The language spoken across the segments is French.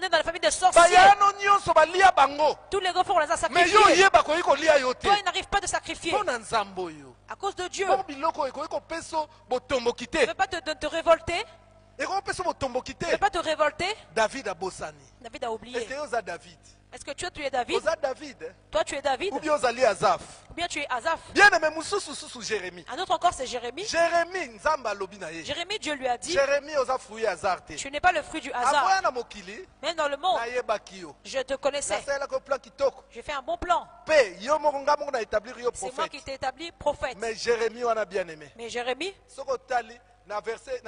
nés dans la famille des sorciers. Tous les grands frères, on les a sacrifiés. Toi, ils n'arrivent pas de sacrifier. À cause de Dieu. Tu ne veux pas te révolter. Tu ne veux pas te révolter. David a bossani. David a oublié. Est-ce que tu es David? Toi, tu es David. Ou bien tu es Asaph. Bien aimé, Jérémie. Un autre encore, c'est Jérémie. Jérémie, Dieu lui a dit, tu n'es pas le fruit du hasard. Même dans le monde, je te connaissais. J'ai fait un bon plan. C'est moi qui t'ai établi prophète. Mais Jérémie, on a bien aimé. Mais Jérémie, dans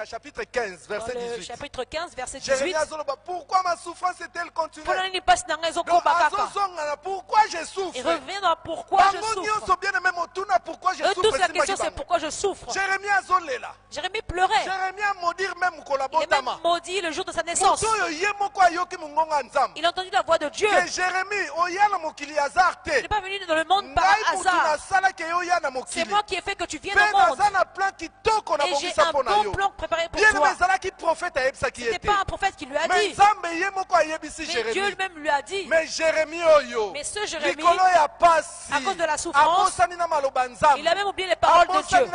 chapitre 15, verset 18. Chapitre 15, verset 18. Pourquoi ma souffrance est-elle continuée? Pourquoi je souffre? Il revient dans pourquoi je souffre. Toute la question, c'est pourquoi je souffre. Jérémie pleurait. Il est même maudit le jour de sa naissance. Il a entendu la voix de Dieu. Il n'est pas venu dans le monde par hasard. C'est moi qui ai fait que tu viennes au monde. Et j'ai un bon plan préparé pour toi. Ce n'était pas un prophète qui lui a dit. Mais Dieu lui-même lui a dit. Mais Jérémie, ce Jérémie, à cause de la souffrance, il a même oublié les paroles de Dieu.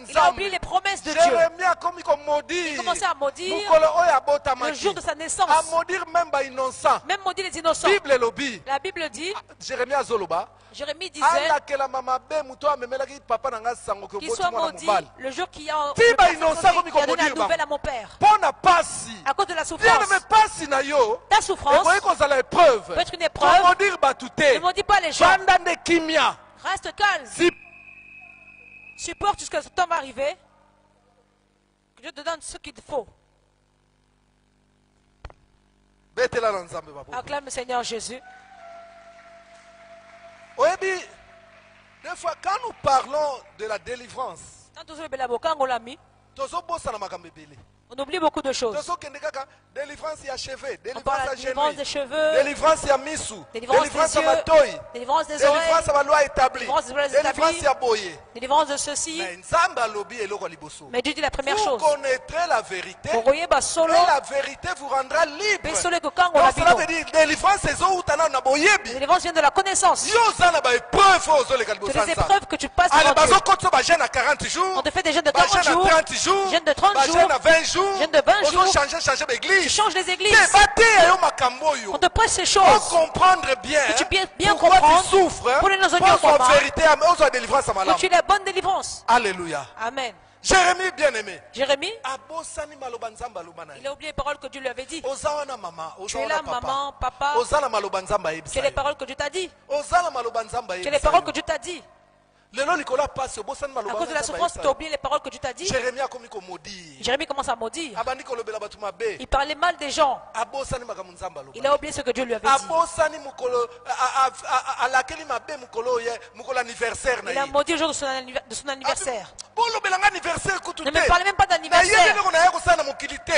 Il a oublié les promesses de Dieu. Il commençait à maudire le jour de sa naissance. Même maudire les innocents. La Bible dit, Jérémie disait qu'il soit maudit le jour qui a donné la nouvelle à mon père. À cause de la souffrance. Ta souffrance peut être une épreuve. Ne maudis pas les gens. Reste calme. Supporte jusqu'à ce temps va arriver. Que Dieu te donne ce qu'il te faut. Acclame le Seigneur Jésus. Des fois, quand nous parlons de la délivrance, on oublie beaucoup de choses. Délivrance à cheveux, On parle de délivrance des cheveux, délivrance à misou, délivrance des yeux, délivrance des oreilles, délivrance à loi établie, délivrance des lois établies, délivrance à boyer. délivrance de ceci. Mais Dieu dit la première chose. Vous connaîtrez la vérité, et la vérité vous rendra libre. Donc cela veut dire délivrance délivrance vient de la connaissance. Toutes les épreuves que tu passes devant Dieu. On te fait des jeûnes de 40 jours, jeûnes de 30 jours, jeûnes de 20 jours. Tu changes les églises. On te prêche ces choses. Que tu bien comprendre. Tu souffres. Pour les vérité. Que tu es la bonne délivrance. Alléluia. Amen. Jérémie bien-aimé. Jérémie, il a oublié les paroles que Dieu lui avait dit. Tu es là, maman, papa. C'est les paroles que Dieu t'a dit. C'est les paroles que Dieu t'a dit. À cause de la souffrance, tu as oublié les paroles que Dieu t'a dit. Jérémie commence à maudire. Il parlait mal des gens. Il a oublié ce que Dieu lui avait dit. Il a maudit le jour de son anniversaire. Ne me parlez même pas d'anniversaire. Je ne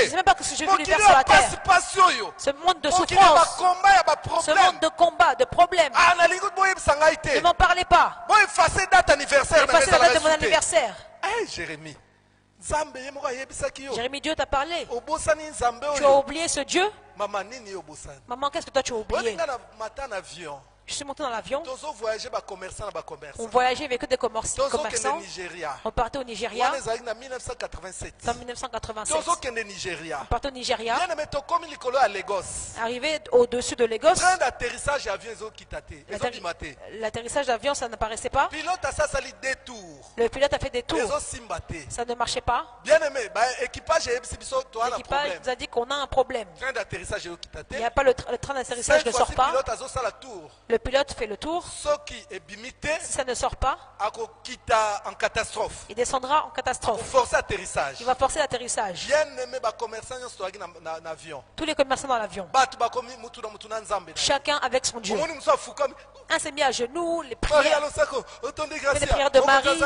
sais même pas que je veux lui faire sur la terre. Ce monde de souffrance, ce monde de combat, de problèmes. Ne m'en parlez pas. Effacez la date de mon anniversaire. Jérémie. Jérémie, Dieu t'a parlé. Tu as oublié ce Dieu? Maman, qu'est-ce que toi tu as oublié? Je suis monté dans l'avion. On voyageait avec des commerçants. On partait au Nigeria. En 1987. On partait au Nigeria. Arrivé au-dessus de Lagos. L'atterrissage d'avion, ça ne paraissait pas. Le pilote a fait des tours. Ça ne marchait pas. L'équipage nous a dit qu'on a un problème. Il n'y a pas le train d'atterrissage ne sort pas. Le pilote fait le tour. Si ça ne sort pas, il descendra en catastrophe. Il va forcer l'atterrissage. Tous les commerçants dans l'avion. Chacun avec son Dieu. Un s'est mis à genoux, les prières de Marie.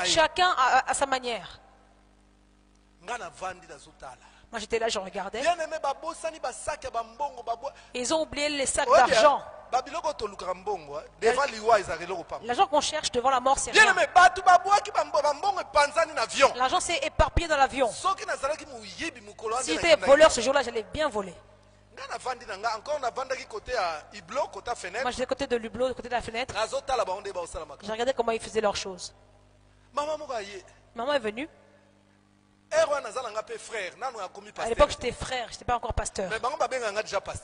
Chacun à sa manière. Moi j'étais là, je regardais. Ils ont oublié les sacs d'argent. L'argent qu'on cherche devant la mort, c'est rien. L'argent s'est éparpillé dans l'avion. Si j'étais voleur ce jour-là, j'allais bien voler. Moi j'étais côté de l'hublot, côté de la fenêtre. J'ai regardé comment ils faisaient leurs choses. Maman est venue. À l'époque j'étais frère, je n'étais pas encore pasteur. Mais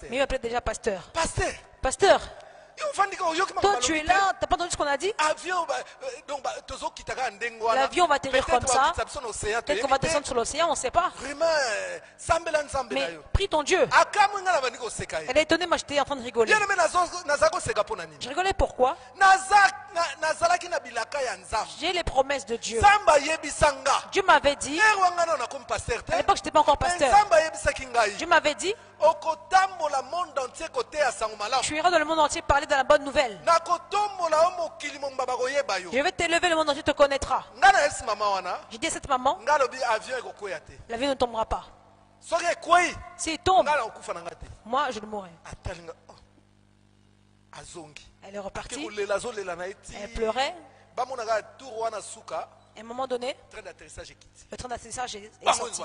il m'appelait déjà pasteur. Pasteur. Toi tu es là, t'as pas entendu ce qu'on a dit? L'avion va atterrir comme ça. Peut-être qu'on va descendre sur l'océan, on ne sait pas. Mais prie ton Dieu. Elle est étonnée, moi j'étais en train de rigoler. Je rigolais pourquoi? J'ai les promesses de Dieu. Dieu m'avait dit, à l'époque je n'étais pas encore pasteur. Dieu m'avait dit, tu iras dans le monde entier parler de la bonne nouvelle. Je vais t'élever, le monde entier te connaîtra. J'ai dit à cette maman, l'avion ne tombera pas. S'il tombe, moi je le mourrai. Elle est repartie. Elle pleurait. À un moment donné, le train d'atterrissage est sorti.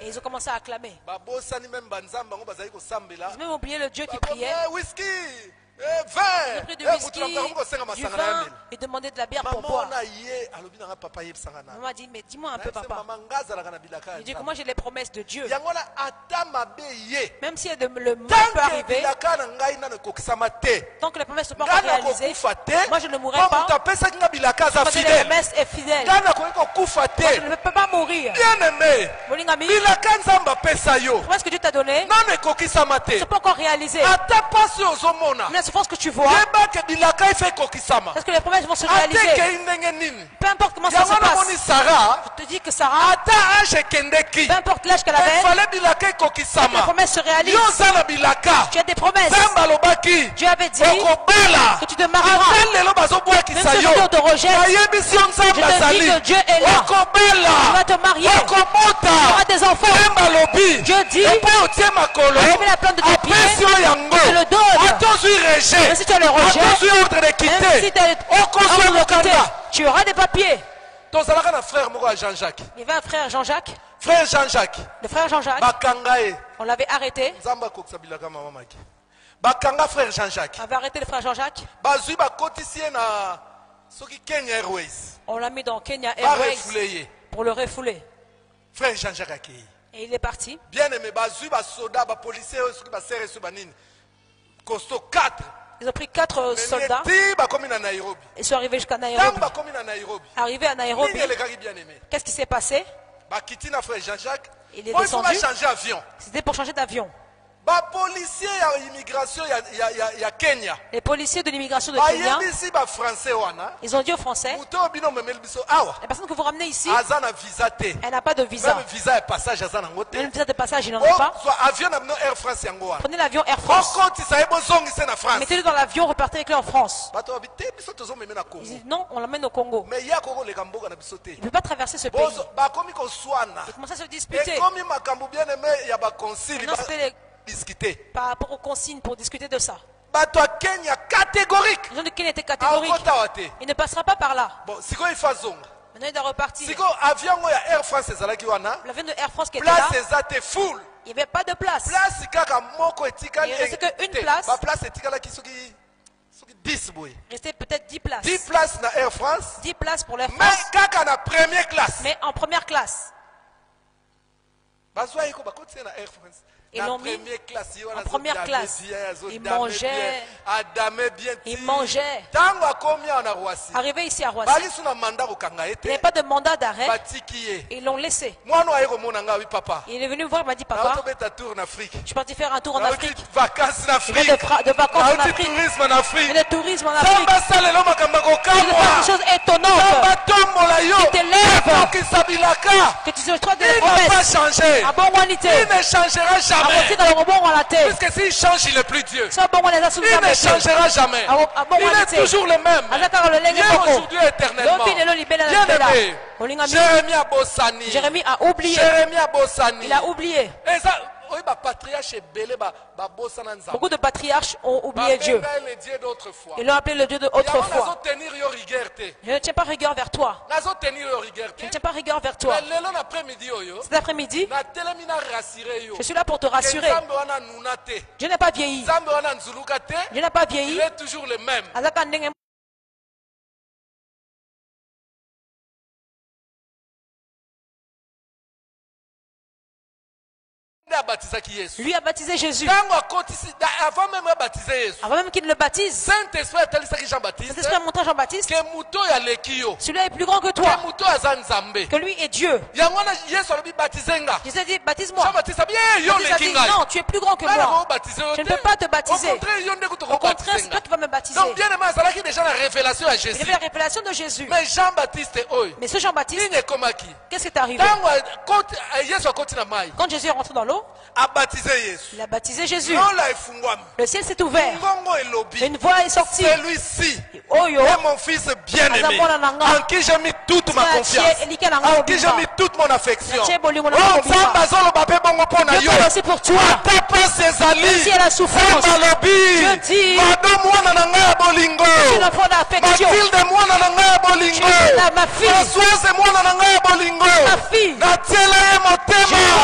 Et ils ont commencé à acclamer. Ils ont même oublié le Dieu qui priait. Ils ont pris du whisky, du vin et demandé de la bière pour boire. Maman m'a dit, mais dis-moi un peu papa. Il dit que moi j'ai les promesses de Dieu. Même si le mal peut arriver, tant que les promesses ne sont pas encore réalisées, moi je ne mourrai pas. Parce que les promesses est fidèle. Moi je ne peux pas mourir. Bolingami, les promesses que Dieu t'a données ne sont pas encore réalisées. La souffrance que tu vois, est-ce que les promesses vont se réaliser? Peu importe comment ça se passe. Je te dis que Sarah, peu importe l'âge qu'elle avait, les promesses se réalisent. Tu as des promesses. Dieu avait dit que tu te marieras. Même si aujourd'hui on te rejette, je te dis que Dieu est là. Tu vas te marier. Tu auras des enfants. Dieu dit, remets la plante de tes pieds, je te le donne. Même si tu as le rejet, même si tu as ordre de quitter, tu auras des papiers. Il y avait un frère Jean-Jacques. Le frère Jean-Jacques, on l'avait arrêté. On avait arrêté le frère Jean-Jacques. On l'a mis dans Kenya Airways pour le refouler. Et il est parti. Bien aimé, ils ont pris 4 soldats. Ils sont arrivés jusqu'à Nairobi. Arrivés à Nairobi, qu'est-ce qui s'est passé? Il est descendu. C'était pour changer d'avion. Les policiers de l'immigration de Kenya, ils ont dit aux Français, la personne que vous ramenez ici, elle n'a pas de visa. Même le visa de passage, il n'en a pas. Prenez l'avion Air France. Mettez-le dans l'avion, repartez avec lui en France. Ils disent non, on l'emmène au Congo. Il ne peut pas traverser ce pays. Ils commencent à se disputer. Maintenant, c'était par rapport aux consignes pour discuter de ça. Les gens de Kenya étaient catégoriques. Il ne passera pas par là. Maintenant il doit repartir. L'avion de Air France qui était là, il n'y avait pas de place. Il ne restait qu'une place. Il restait peut-être 10 places. 10 places dans Air France. 10 places pour l'Air France. Mais en première classe. Ils l'ont mis en première classe. Ils mangeaient. Ils mangeaient. Arrivé ici à Roissy, il n'y avait pas de mandat d'arrêt. Ils l'ont laissé. Il est venu me voir, il m'a dit, papa, je suis parti faire un tour en Afrique. Je vais de vacances en Afrique. Et de tourisme en Afrique. Je vais faire des choses étonnantes qui t'élèvent. Que tu se trouves des promesses. À bon qualité. Il ne changera jamais. Puisque s'il change, il n'est plus Dieu. Il ne changera jamais. Il est toujours le même. Hier, aujourd'hui, éternellement. Bien aimé, Jérémie a oublié. Il a oublié. Beaucoup de patriarches ont oublié Dieu. Ils l'ont appelé le Dieu d'autrefois. Je ne tiens pas rigueur vers toi. Je ne tiens pas rigueur vers toi. Cet après-midi, je suis là pour te rassurer. Dieu n'a pas vieilli. Dieu n'a pas vieilli. Il est toujours le même. Lui a baptisé Jésus. Avant même qu'il le baptise, Saint-Esprit a montré à Jean-Baptiste celui-là est plus grand que toi, que lui est Dieu. Jésus a dit baptise-moi. Jésus a dit non, tu es plus grand que moi. Je ne peux pas te baptiser. Au contraire, c'est toi qui vas me baptiser. Donc bien aimé, il déjà la révélation à Jésus. Il y avait la révélation de Jésus. Mais Jean-Baptiste, mais ce Jean-Baptiste, qu'est-ce qui est arrivé? Quand Jésus est rentré dans l'eau, il a baptisé Jésus. Le ciel s'est ouvert. Une voix est sortie. Celui-ci est mon fils bien-aimé, en qui j'ai mis toute ma confiance, en qui j'ai mis toute mon affection. Dieu parle aussi pour toi. Même si elle a souffrance, Dieu dit, je suis l'enfant d'affection. Tu es ma fille. Ma fille. Je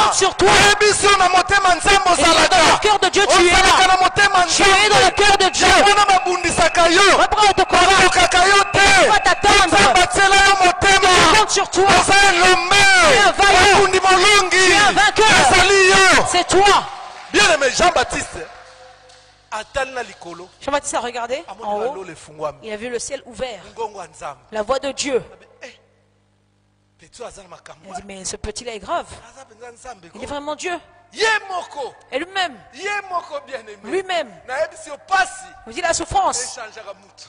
compte sur toi. Et dans le cœur de Dieu, tu es là. Tu es dans le cœur de Dieu. Reprends ton courage. Ne pas t'attendre. Je compte sur toi. Tu es un vaillant. Tu es un vainqueur. C'est toi. Bien-aimé Jean-Baptiste. Jean-Baptiste a regardé en haut. Il a vu le ciel ouvert. La voix de Dieu. Il a dit, mais ce petit-là est grave. Il est vraiment Dieu. Et lui-même. Lui-même. Vous dites la souffrance.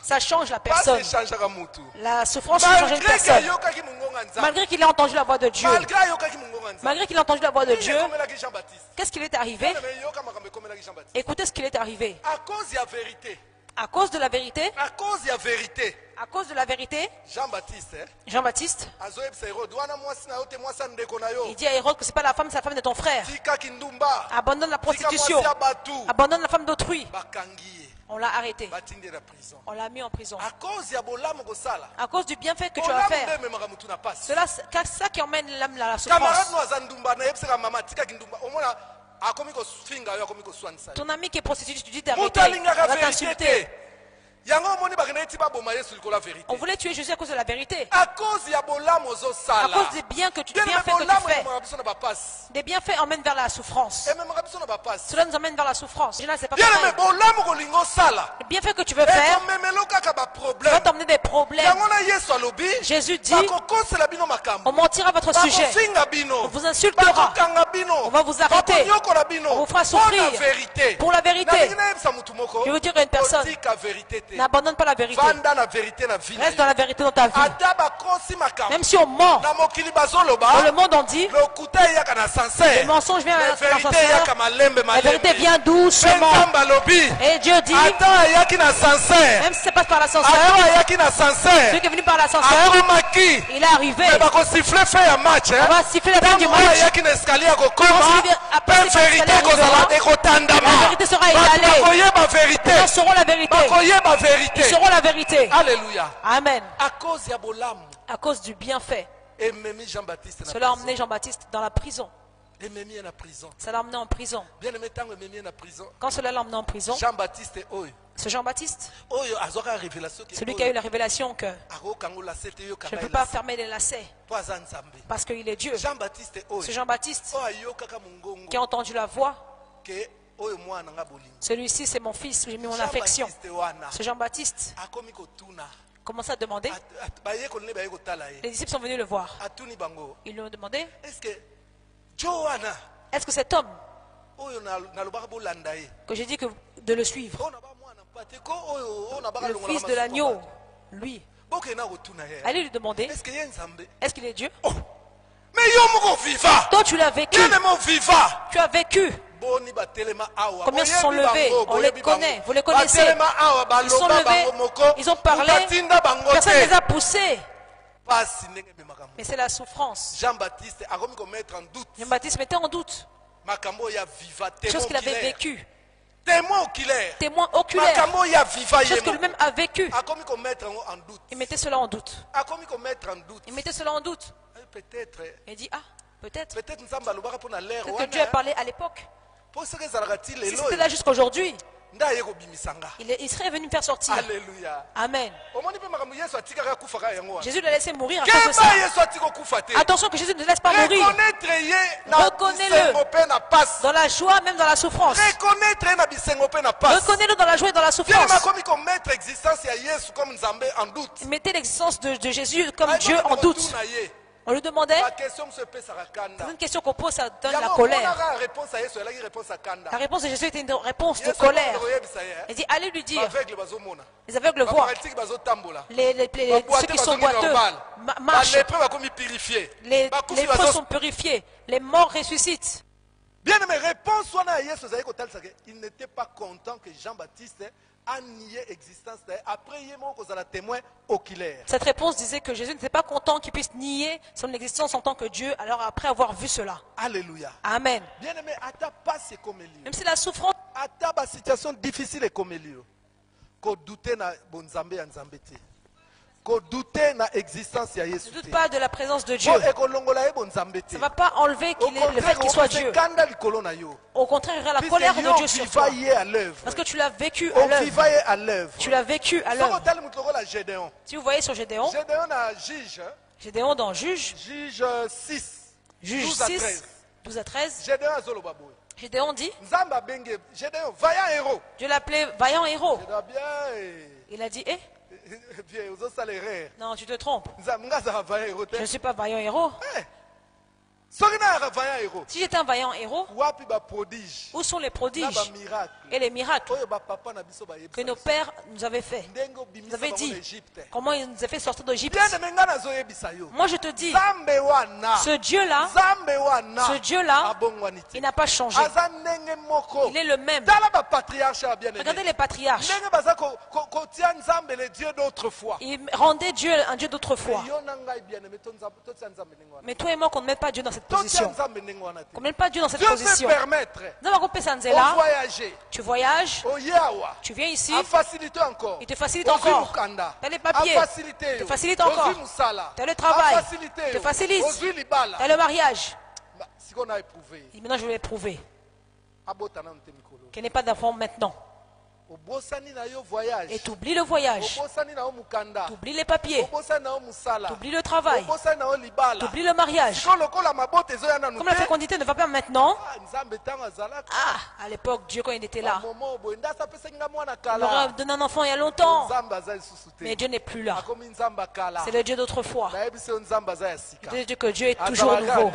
Ça change la personne. La souffrance change une personne. Malgré qu'il ait entendu la voix de Dieu. Malgré qu'il ait entendu la voix de Dieu. Qu'est-ce qu'il est arrivé? Écoutez ce qu'il est arrivé. À cause de la vérité. À cause de la vérité. Jean-Baptiste. Il dit à Hérode que ce n'est pas la femme, c'est la femme de ton frère. Abandonne la prostitution. Abandonne la femme d'autrui. On l'a arrêté. On l'a mis en prison. À cause du bienfait que tu vas faire. C'est ça qui emmène l'âme à la souffrance. Ton ami qui est prostitué, tu dis d'arrêter. On va t'insulter. On voulait tuer Jésus à cause de la vérité. À cause des bienfaits que tu fais. Des bienfaits emmènent vers la souffrance. Cela nous emmène vers la souffrance. C'est pas pareil. Le bienfait que tu veux faire va t'emmener des problèmes. Jésus dit, on mentira votre sujet. On vous insultera. On va vous arrêter. On vous fera souffrir. Pour la vérité. Je veux dire à une personne, n'abandonne pas la vérité. Reste dans la vérité dans ta vie. Même si on ment. Dans le monde on dit, le mensonge vient à l'ascenseur. La vérité vient doucement. Et Dieu dit, même si ça passe par l'ascenseur, celui qui est venu par l'ascenseur, il est arrivé. On va siffler la fin du match. La vérité sera étalée. Les gens sauront la vérité. Ils sauront la vérité. Alléluia. Amen. À cause du bienfait. Cela a emmené Jean-Baptiste dans la prison. Ça l'a emmené en prison. Quand cela l'a emmené en prison, ce Jean-Baptiste, celui qui a eu la révélation que je ne peux pas fermer les lacets parce qu'il est Dieu. Ce Jean-Baptiste qui a entendu la voix, celui-ci c'est mon fils, j'ai mis mon affection. Ce Jean-Baptiste commence à demander. Les disciples sont venus le voir. Ils lui ont demandé, est-ce que cet homme que j'ai dit de le suivre, le fils de l'agneau, lui, allez lui demander, est-ce qu'il est Dieu? Toi tu l'as vécu. Tu as vécu. Combien se sont levés? On les connaît, vous les connaissez. Ils sont levés, ils ont parlé, personne ne les a poussés. Mais c'est la souffrance. Jean-Baptiste mettait en doute. Chose qu'il avait vécu. Témoin oculaire. Témoin oculaire. Chose que lui-même a vécu. Il mettait cela en doute. Il mettait cela en doute. Il dit, peut-être que Dieu a parlé à l'époque. Si c'était là jusqu'aujourd'hui, il serait venu me faire sortir. Alléluia. Amen. Jésus l'a laissé mourir à cause de ça. Attention que Jésus ne laisse pas mourir. Reconnais-le dans la joie, même dans la souffrance. Reconnais-le dans la joie et dans la souffrance. Mettez l'existence de Jésus comme Dieu en doute. On lui demandait, c'est une question qu'on pose, ça donne la colère. La réponse de Jésus était une réponse de colère. Il dit, allez lui dire, les aveugles voient, ceux qui sont boiteux marchent, les lépreux sont purifiés, les morts ressuscitent. Bien aimé, réponse, il n'était pas content que Jean-Baptiste a nié existence. Après, il est témoin oculaire. Cette réponse disait que Jésus n'était pas content qu'il puisse nier son existence en tant que Dieu, alors après avoir vu cela. Alléluia. Amen. Bien aimé, même si la souffrance, la situation difficile est comme lui, qu'on doutait na bonzambe ya nzambete. Ne doute pas de la présence de Dieu. Ça ne va pas enlever le fait qu'il soit Dieu. Au contraire, il y aura la colère de Dieu sur toi. Parce que tu l'as vécu à l'œuvre. Tu l'as vécu à l'œuvre. Si vous voyez sur Gédéon, Gédéon dans Juge 6, 12 à 13, Gédéon dit, Dieu l'appelait vaillant héros. Il a dit, non, tu te trompes. Je ne suis pas vaillant héros. Si j'étais un vaillant héros, où sont les prodiges et les miracles que nos pères nous avaient fait? Nous avaient dit comment ils nous avaient fait sortir d'Égypte. Moi je te dis, ce Dieu-là, il n'a pas changé. Il est le même. Regardez les patriarches. Ils rendaient Dieu un Dieu d'autrefois. Mais toi et moi, qu'on ne met pas Dieu dans cette position. Qu'on ne met pas Dieu dans cette position. Tu voyages, tu viens ici, il te facilite encore. Tu as les papiers, il te facilite encore. Tu as le travail, il te facilite. Tu as le mariage. Et maintenant je vais prouver qu'il n'y a pas d'enfant maintenant. Et tu oublies le voyage, tu oublies les papiers, tu oublies le travail, tu oublies le mariage. Comme la fécondité ne va pas maintenant, à l'époque, Dieu quand il était là, il aurait donné un enfant il y a longtemps. Mais Dieu n'est plus là. C'est le Dieu d'autrefois. C'est le Dieu que Dieu est toujours nouveau.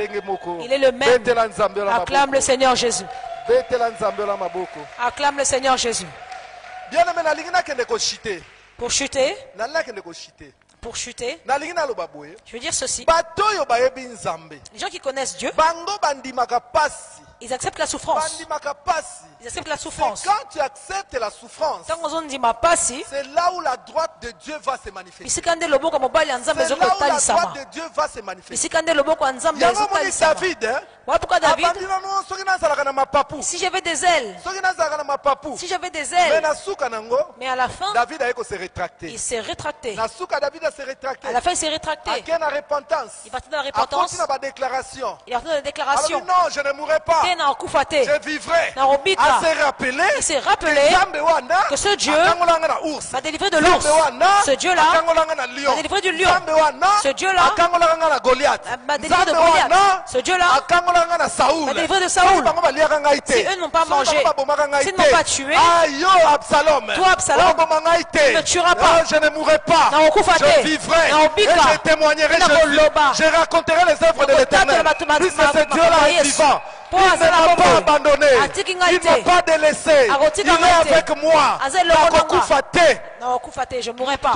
Il est le même. Acclame le Seigneur Jésus. Acclame le Seigneur Jésus. Pour chuter, je veux dire ceci. Les gens qui connaissent Dieu, ils acceptent la souffrance. Ils acceptent la souffrance. Quand tu acceptes la souffrance, c'est là où la droite de Dieu va se manifester. C'est là où la droite de Dieu va se manifester. David, si j'avais des ailes, mais à la fin, il s'est rétracté. À la fin, il s'est rétracté. Il est parti dans la repentance. Il est parti dans la déclaration. Non, je ne mourrai pas. Je vivrai. Il s'est rappelé que ce Dieu va délivrer de l'ours. Ce Dieu-là va délivrer du lion. Ce Dieu-là va délivrer de Goliath. Ce Dieu-là va délivrer de Saoul. Si eux n'ont pas mangé, s'ils ne m'ont pas tué, toi Absalom, tu ne tueras pas. Je ne mourrai pas. Je vivrai. Et je témoignerai. Je raconterai les œuvres de l'Éternel. Oui, c'est ce Dieu-là est vivant. Il ne m'a pas abandonné. Il ne m'a pas délaissé. Il est avec moi. Je ne mourrai pas.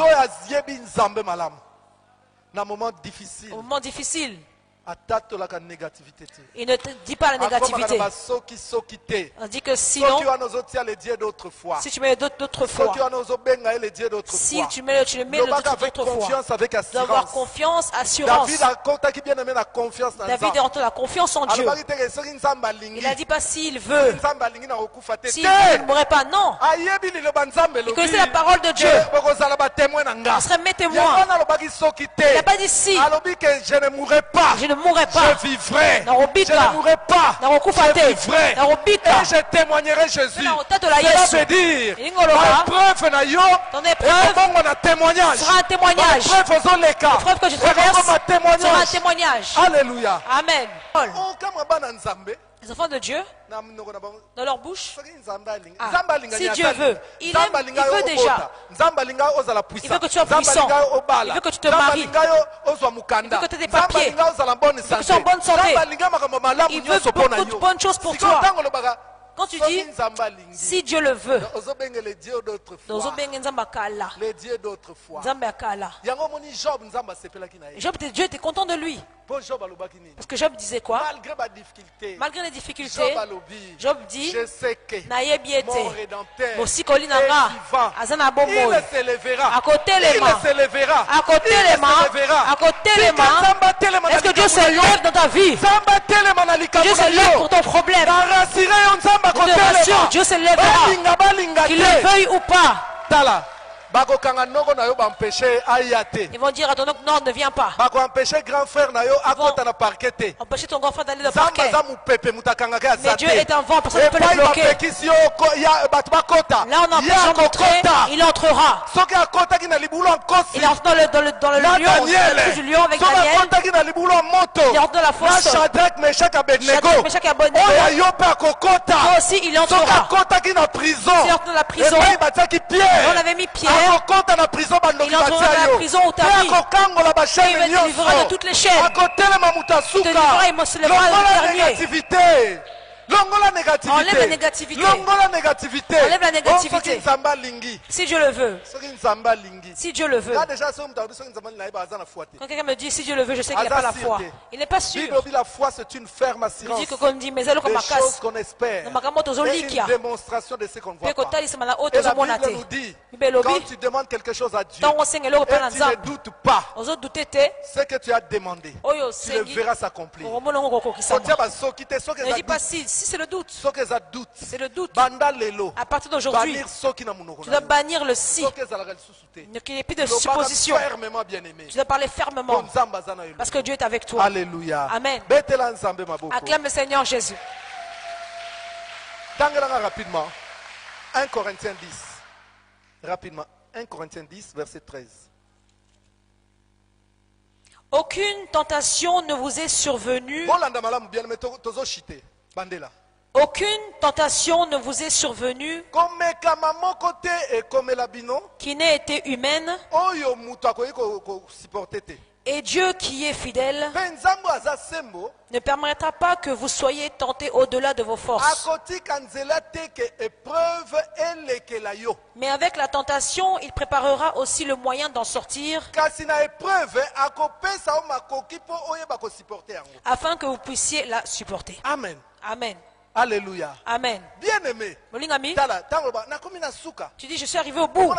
Au moment difficile. Il ne te dit pas la négativité. On dit que sinon, si tu mets d'autres fois, si tu mets le d'autres fois, tu dois avoir confiance, assurance. David est rentré la confiance en Dieu. Il n'a dit pas s'il veut, s'il ne mourrait pas, non. Il connaissait la parole de Dieu. On serait mes témoins. Il n'a pas dit si. Je ne mourrai pas. Je ne mourrai pas. Je vivrai. Je ne mourrai pas. Je vivrai. Et je témoignerai Jésus. Cela veut dire, ma preuve ton épreuve sera un témoignage. L'épreuve que je traverse sera un témoignage. Alléluia. Amen. Les enfants de Dieu, dans leur bouche, si Dieu veut, il veut déjà. Il veut que tu sois puissant. Il veut que tu te maries. Il veut que tu aies des papiers. Il veut que tu sois en bonne santé. Il veut beaucoup de bonnes choses pour toi. Quand tu dis, si Dieu le veut, les dieux d'autrefois. Job, Dieu était content de lui. Parce que Job disait quoi? Malgré les difficultés, Job dit, je sais que mon Rédempteur est vivant. Il s'élèvera. À côté les mains. À côté les mains. À côté les mains. Est-ce que Dieu se lève dans ta vie? Dieu se lève pour ton problème. Je te rassure, Dieu se lèvera. Qu'il le veuille ou pas. Ils vont dire à ton oncle, non, ne viens pas. Ils vont empêcher ton grand frère d'aller au parquet. Mais Dieu est un vent, personne ne peut le bloquer. Là, on empêche d'entrer, il entrera. Il entre dans le lion, du lion avec Daniel. Il entre dans la fosse. Shadrach, Meshach et Abednego. Toi aussi, il entrera. Il entre dans la prison. On avait mis Pierre. Il entrera dans la prison où tu as mis. Il va te livrer de toutes les chaînes. Il te livrera, il se lèvera le dernier. Enlève la négativité. Enlève la négativité. Si Dieu le veut. Si Dieu le veut. Quand quelqu'un me dit si Dieu le veut, je sais qu'il n'a pas la foi. Il n'est pas sûr. La foi, c'est une ferme assurance. Il dit que quand on dit mais alors des choses qu'on espère. Et une démonstration de ce qu'on voit pas. Et la Bible nous dit, quand tu demandes quelque chose à Dieu, et tu ne doutes pas ce que tu as demandé, tu le verras s'accomplir. Ne dis pas si c'est le doute. C'est le doute. À partir d'aujourd'hui, tu dois bannir le si. Qu'il n'y ait plus de supposition. Tu dois parler fermement. Parce que Dieu est avec toi. Alléluia. Amen. Acclame le Seigneur Jésus. Rapidement. 1 Corinthiens 10. Rapidement. 1 Corinthiens 10, verset 13. Aucune tentation ne vous est survenue. Aucune tentation ne vous est survenue qui n'ait été humaine. Et Dieu qui est fidèle ne permettra pas que vous soyez tentés au-delà de vos forces. Mais avec la tentation, il préparera aussi le moyen d'en sortir afin que vous puissiez la supporter. Amen. Amen. Alléluia. Amen. Bien-aimé. Tu dis je suis arrivé au bout.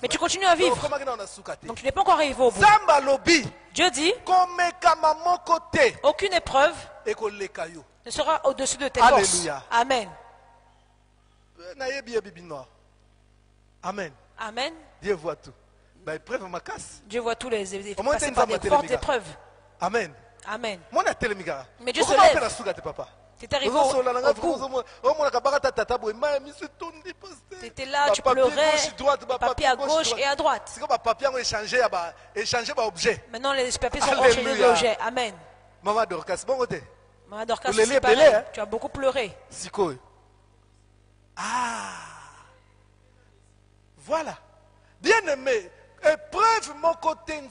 Mais tu continues à vivre. Donc tu n'es pas encore arrivé au bout. Dieu dit aucune épreuve ne sera au-dessus de tes forces. Amen. Amen. Amen. Dieu voit tout. Dieu voit tous les épreuves, passer par des fortes épreuves. Amen. Amen. Mais Dieu se lève. Tu es arrivé au bout. Tu étais là, tu pleurais, papier à gauche et à droite. Maintenant, les papiers sont enchaînés d'objets. Amen. Maman Dorcas, tu as beaucoup pleuré. Ah, voilà. Bien-aimé. Épreuve mon côté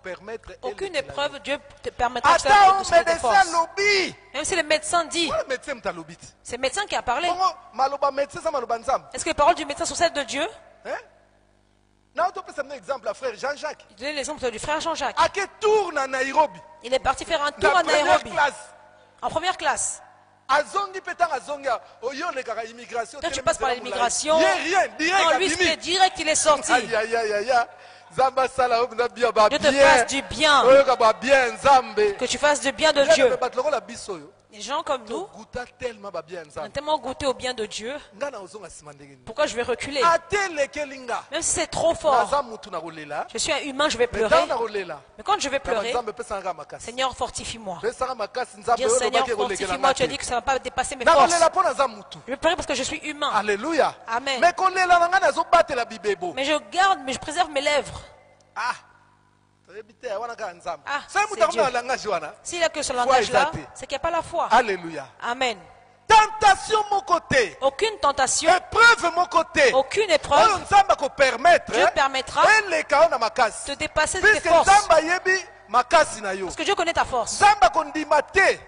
permettre. Aucune épreuve Dieu te permettra de faire des forces. Même si le médecin dit. C'est le médecin qui a parlé. Est-ce que les paroles du médecin sont celles de Dieu? Je donne l'exemple du frère Jean-Jacques. Nairobi. Il est parti faire un tour à Nairobi. En première classe. Quand tu passes par l'immigration, non, lui c'est direct, il est sorti. Dieu te fasse du bien. Que tu fasses du bien de Dieu. Les gens comme nous, on a tellement goûté au bien de Dieu. Pourquoi je vais reculer? Même si c'est trop fort. Je suis un humain, je vais pleurer. Mais quand je vais pleurer, Seigneur, fortifie-moi. Dieu, Seigneur, fortifie-moi. Tu as dit que ça ne va pas dépasser mes forces. Je vais pleurer parce que je suis humain. Alléluia. Amen. Mais je garde, mais je préserve mes lèvres. C'est Dieu. S'il n'y a que ce langage-là, c'est qu'il n'y a pas la foi. Alléluia. Amen. Tentation mon côté. Aucune tentation. Épreuve mon côté. Aucune épreuve. Dieu permettra de dépasser tes forces. Parce que Dieu connaît ta force.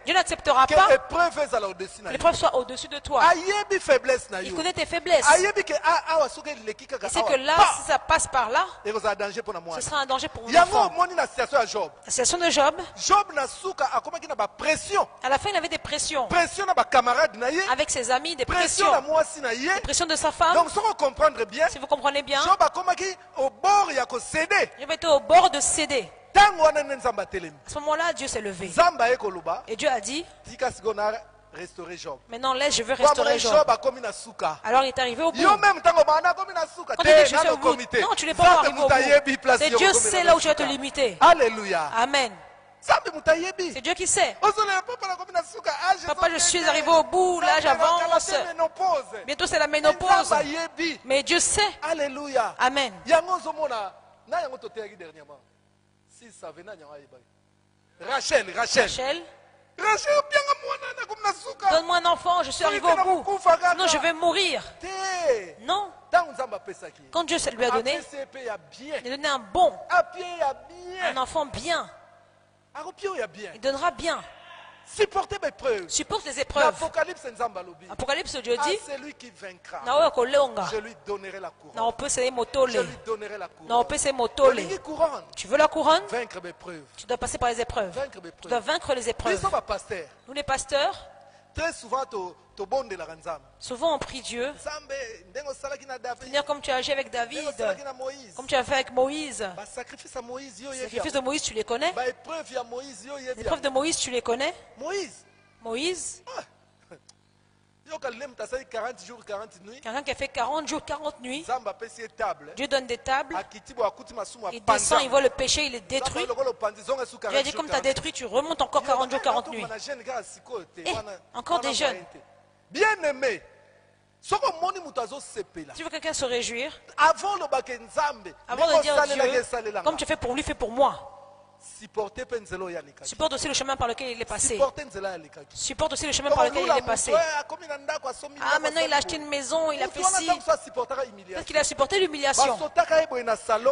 Dieu n'acceptera pas que l'épreuve soit au-dessus de toi. Il connaît tes faiblesses. Il sait que là, si ça passe par là, ce sera un danger pour mon enfant. La situation de Job, à la fin il avait des pressions. Avec ses amis, des pressions. Des pressions de sa femme. Donc, si vous comprenez bien, Job était au bord de céder. À ce moment-là, Dieu s'est levé. Et Dieu a dit, maintenant laisse, je veux restaurer Job. Alors il est arrivé au bout. Quand il dit, je suis au bout. Non, tu n'es pas arrivé au bout. C'est Dieu sait là où tu vas te limiter. Alléluia. Amen. C'est Dieu qui sait. Papa, je suis arrivé au bout, là j'avance. Bientôt c'est la ménopause. Mais Dieu sait. Alléluia. Amen. Rachel. Donne-moi un enfant, je suis arrivé au bout. Sinon je vais mourir. Non. Quand Dieu lui a donné, il a donné un bon. Un enfant bien. Il donnera bien. Supporte les épreuves. Apocalypse, Dieu dit, celui qui vaincra, je lui donnerai la couronne. Tu veux la couronne? Vaincre mes preuves. Tu dois passer par les épreuves. Tu dois vaincre les épreuves. Nous les pasteurs, très souvent, on prie Dieu. Seigneur, comme tu as agi avec David, comme tu as fait avec Moïse. Les sacrifices de Moïse, tu les connais? Les épreuves de Moïse, tu les connais? Moïse. Quelqu'un qui a fait 40 jours, 40 nuits. Dieu donne des tables. Il descend, il voit le péché, il est détruit. Dieu a dit, comme tu as détruit, tu remontes encore 40 jours, 40 nuits. Et encore des jeunes. Bien-aimé, si tu veux quelqu'un se réjouir, avant de dire Dieu, comme tu fais pour lui, fais pour moi. Supporte aussi le chemin par lequel il est passé. Supporte aussi le chemin par lequel il est passé. Ah, maintenant il a acheté une maison, il a fait ci. Peut-être qu'il a supporté l'humiliation.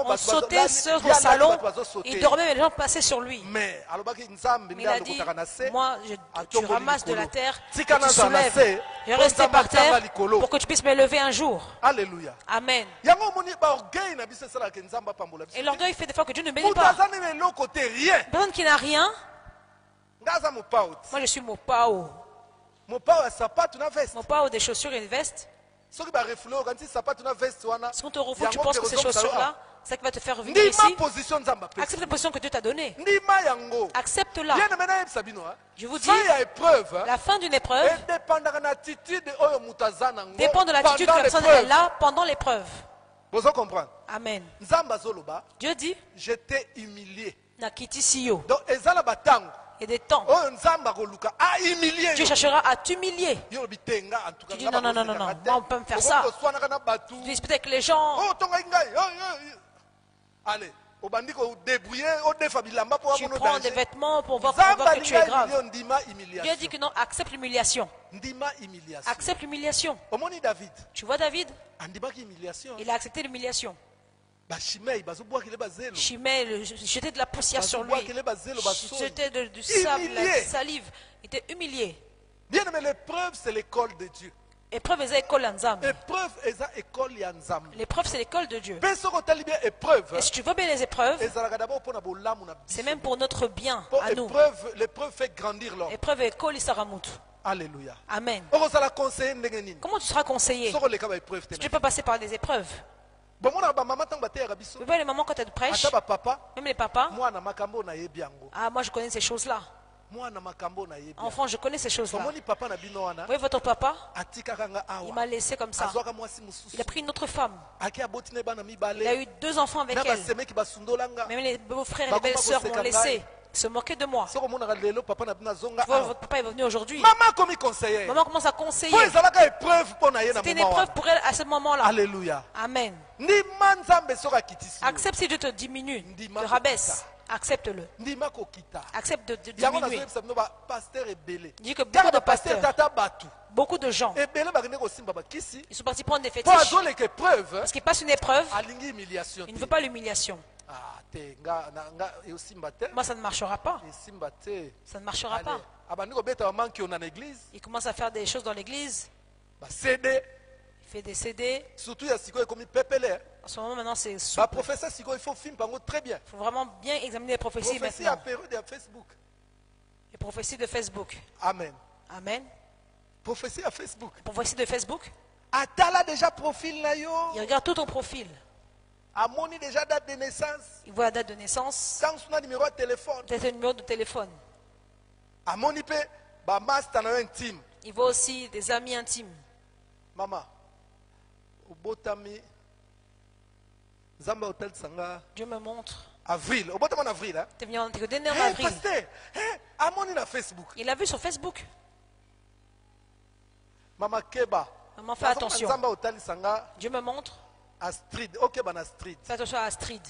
On sautait sur le salon, il dormait, mais les gens passaient sur lui. Mais il a dit, moi, tu ramasses de la terre, tu soulèves. Je vais rester par terre pour que tu puisses me lever un jour. Alléluia. Amen. Et l'orgueil fait des fois que Dieu ne bénit pas. Personne qui n'a rien. Moi je suis Mopao. Mopao des chaussures et une veste. Si on te refoule, tu penses que ces chaussures-là, c'est ça qui va te faire revenir ici. Accepte la position que Dieu t'a donnée. Accepte-la. Je vous dis, la fin d'une épreuve dépend de l'attitude que la personne est là pendant l'épreuve. Amen. Dieu dit, je t'ai humilié. Donc, il y a des temps. Dieu cherchera à t'humilier. Tu dis non, moi on peut me faire ça. Tu disputes avec les gens. Allez. Tu prends des vêtements pour voir que tu es grave. Dieu dit que non, accepte l'humiliation. Accepte l'humiliation. Tu vois David? Il a accepté l'humiliation. Chimée jetait de la poussière sur lui. Jetait du sable, de la salive. Il était humilié. Bien aimé, l'épreuve, c'est l'école de Dieu. Épreuve eza école ya Nzambe. Épreuve eza école ya Nzambe. L'épreuve c'est l'école de Dieu. Épreuve. Et si tu veux bien les épreuves, c'est même pour notre bien à nous. L'épreuve fait grandir l'homme. Épreuve école isaramutu. Alléluia. Amen. Comment tu seras conseillé? Si tu peux passer par des épreuves. Vous voyez les mamans quand elles prêchent, même les papas. Ah, moi je connais ces choses-là. Enfant, je connais ces choses-là. Vous voyez votre papa? Il m'a laissé comme ça. Il a pris une autre femme. Il a eu 2 enfants avec elle. Même les beaux-frères et les belles-sœurs m'ont laissé. Se moquer de moi. Votre papa est venu aujourd'hui. Maman commence à conseiller. C'était une épreuve pour elle à ce moment-là. Alléluia. Amen. Accepte si Dieu te diminue, te rabaisse. Accepte-le. Accepte de diminuer. Dis que beaucoup de pasteurs, beaucoup de gens, ils sont partis prendre des fétiches. Parce qu'ils passent une épreuve, ils ne veulent pas l'humiliation. Moi, ça ne marchera pas. Ça ne marchera pas. Il commence à faire des choses dans l'église. Il fait des CD. Surtout, il y a en ce moment, maintenant, c'est souple. Il faut filmer très bien. Il faut vraiment bien examiner les prophéties maintenant. Les prophéties de Facebook. Amen. Amen. Prophétie à Facebook. Prophétie de Facebook. Atala déjà profil là yo. Il regarde tout ton profil. Amoni déjà date de naissance. Il voit la date de naissance. Quand on a numéro de téléphone. Peut-être un numéro de téléphone. Amoni pe ba master intime. Il voit aussi des amis intimes. Maman. Obotami. Zamba Hotel Sanga. Dieu me montre. Avril. Obotami en avril. Hein? Tu es venu en avril. Pasteur. Amoni na Facebook. Il l'a vu sur Facebook. Maman Keba. Maman, fais attention. Zamba Hotel Sanga. Dieu me montre. Astrid. Ok, ban Astrid. Fais attention à Astrid.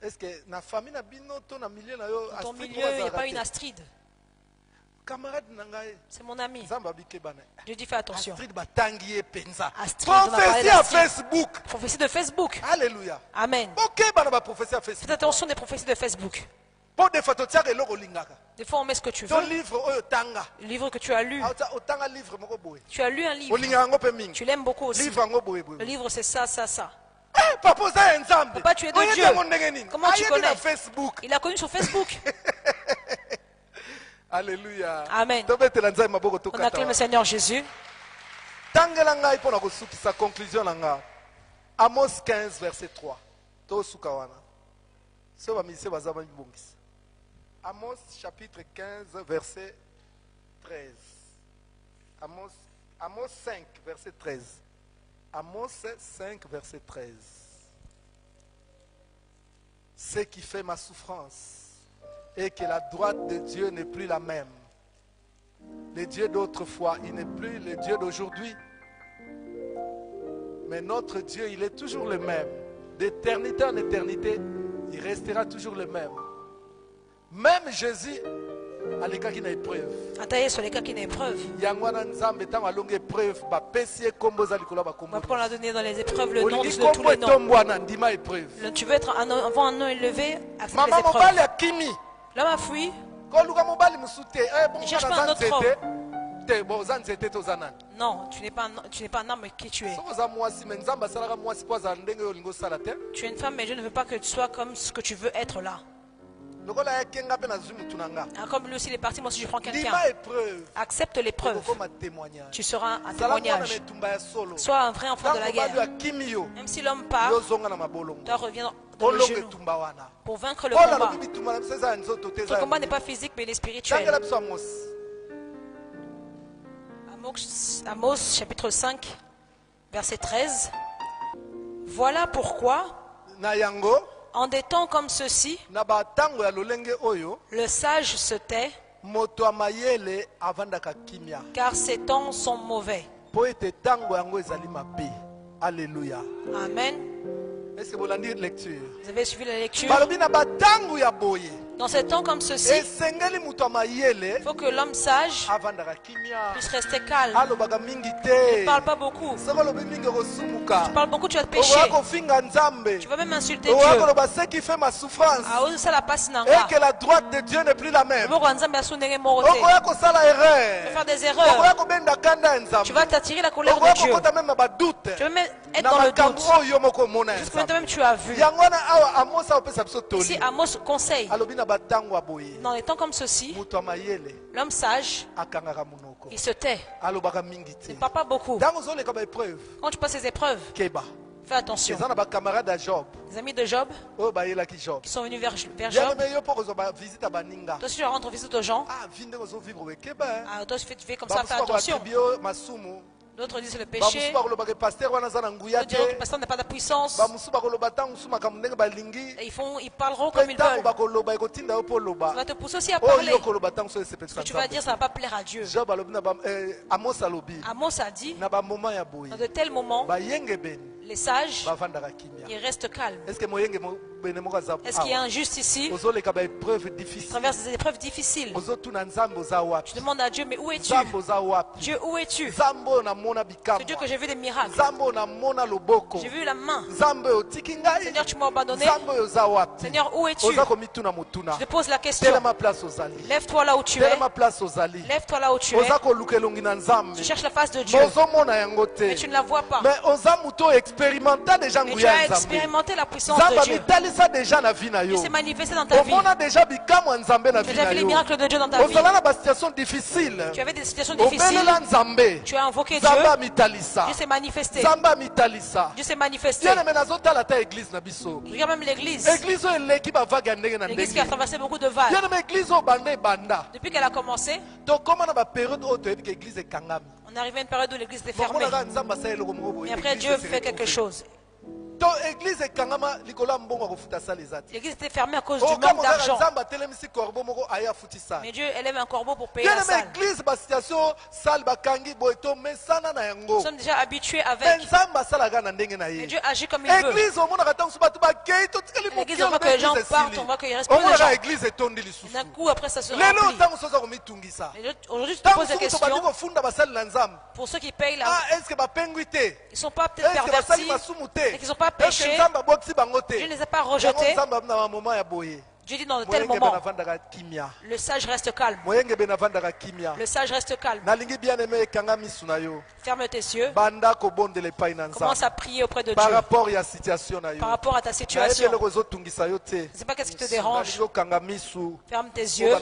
Est-ce que na famille na bino to na milieu na yo Astrid? Dans ton milieu, il n'y a pas une Astrid. Camarade nangaye. C'est mon ami. Zamba bikebane. Je dis fais attention. Astrid batangiye penza. Astrid, prophétie à Facebook. Prophétie de Facebook. Alléluia. Amen. Ok, bana ba prophétie à Facebook. Fais attention des prophéties de Facebook. Pour des photos tiens que l'oro lingaka. Des fois on met ce que tu veux. Ton livre otanga. Le livre que tu as lu. Otanga livre moko boye. Tu as lu un livre. Tu l'aimes beaucoup aussi. Livre ngo boye boye. Le livre c'est ça, ça, ça. Papa, ça ensemble. Papa, tu es de Dieu. Comment tu connais? Il a connu sur Facebook. Alléluia. Amen. On acclame le Seigneur Jésus. Conclusion. Amos 15, verset 3. Amos chapitre 15, verset 13. Amos 5, verset 13. Amos 5, verset 13. Ce qui fait ma souffrance est que la droite de Dieu n'est plus la même. Le Dieu d'autrefois, il n'est plus le Dieu d'aujourd'hui. Mais notre Dieu, il est toujours le même. D'éternité en éternité, il restera toujours le même. Même Jésus, à l'écart qui n'a épreuve. Attendez sur les cas qui n'a épreuve. On a donné dans les épreuves le nom de tous les noms. Tu veux être avant un nom élevé, accepte les épreuves. L'homme a fui. Ne cherche pas un autre homme. Non, tu n'es pas un homme qui tu es. Tu es une femme, mais je ne veux pas que tu sois comme ce que tu veux être là. Comme lui aussi il est parti, moi aussi je prends quelqu'un. Accepte l'épreuve. Tu seras un témoignage. Sois un vrai enfant de la guerre. Même si l'homme part, toi reviens dans le genou pour vaincre le combat. Ce combat n'est pas physique mais il est spirituel. Amos chapitre 5 verset 13. Voilà pourquoi en des temps comme ceux-ci, le sage se tait, car ces temps sont mauvais. Alléluia. Amen. Est-ce que vous l'avez dit lecture? Vous avez suivi la lecture? Dans ces temps comme ceci, il faut que l'homme sage puisse rester calme. Il ne parle pas beaucoup. Tu parles beaucoup, tu vas te pécher. Tu vas même insulter Dieu. Et que la droite de Dieu n'est plus la même. Tu vas faire des erreurs. Tu vas t'attirer la colère de Dieu. Tu vas même être dans le doute. Jusqu'à même tu as vu. Ici, Amos conseille. Dans les temps comme ceci, l'homme sage, il se tait. Il ne parle pas beaucoup. Quand tu passes ces épreuves, fais attention. Les amis de Job qui sont venus vers Job. Toi aussi tu rentres visite aux gens. Toi tu fais comme ça, fais attention. D'autres disent le péché. D'autres disent que le pasteur n'a pas de puissance. Et ils parleront comme ils veulent. Ça va te pousser aussi à parler. Ce que tu vas dire, ça ne va pas plaire à Dieu. Amos a dit, dans de tels moments, les sages, ils restent calmes. Est-ce qu'il y a un juste ici? Tu traverses des épreuves difficiles. Tu demandes à Dieu, mais où es-tu? Dieu, où es-tu? C'est Dieu que j'ai vu des miracles. J'ai vu la main. Seigneur, tu m'as abandonné. Seigneur, où es-tu? Je te pose la question. Lève-toi là où tu es. Lève-toi là où tu es. Tu cherches la face de Dieu. Mais tu ne la vois pas. Mais tu as expérimenté la puissance de Dieu. Dieu s'est manifesté dans ta vie. Tu as déjà vu les miracles de Dieu dans ta vie. Tu avais des situations difficiles. Tu as invoqué Dieu. Dieu s'est manifesté. Dieu s'est manifesté. Regarde même l'église. L'église qui a traversé beaucoup de vagues. Depuis qu'elle a commencé, on est arrivé à une période où l'église était fermée. Mais après Dieu fait quelque chose. L'église était fermée à cause du manque d'argent. Mais Dieu élève un corbeau pour payer la salle. Nous sommes déjà habitués avec. Mais Dieu agit comme il veut. L'église, on voit que les gens partent, on voit qu'il reste plus de gens. D'un coup, après, ça se remplit. Aujourd'hui, tu te poses la question. Pour ceux qui payent là, ils ne sont pas peut-être pervertis, et qu'ils n'ont pas péché. Dieu ne les a pas rejetés. Dieu dit dans de tels moments, le sage reste calme. Le sage reste calme. Ferme tes yeux. Commence à prier auprès de Dieu. Par rapport à ta situation. Je ne sais pas qu'est-ce qui te dérange. Ferme tes yeux.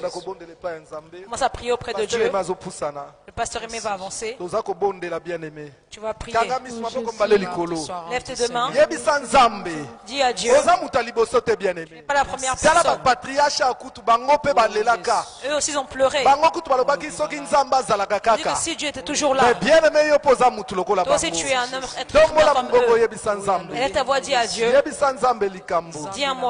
Commence à prier auprès de Dieu. Le pasteur Aimé va avancer. Tu vas prier. Lève tes deux mains. Dis à Dieu. Tu n'es pas la première personne. Eux aussi ont pleuré. Ils disent que si Dieu était toujours là, toi aussi tu es un homme, être humain comme eux. Élève ta voix, dis à Dieu. Dis à moi.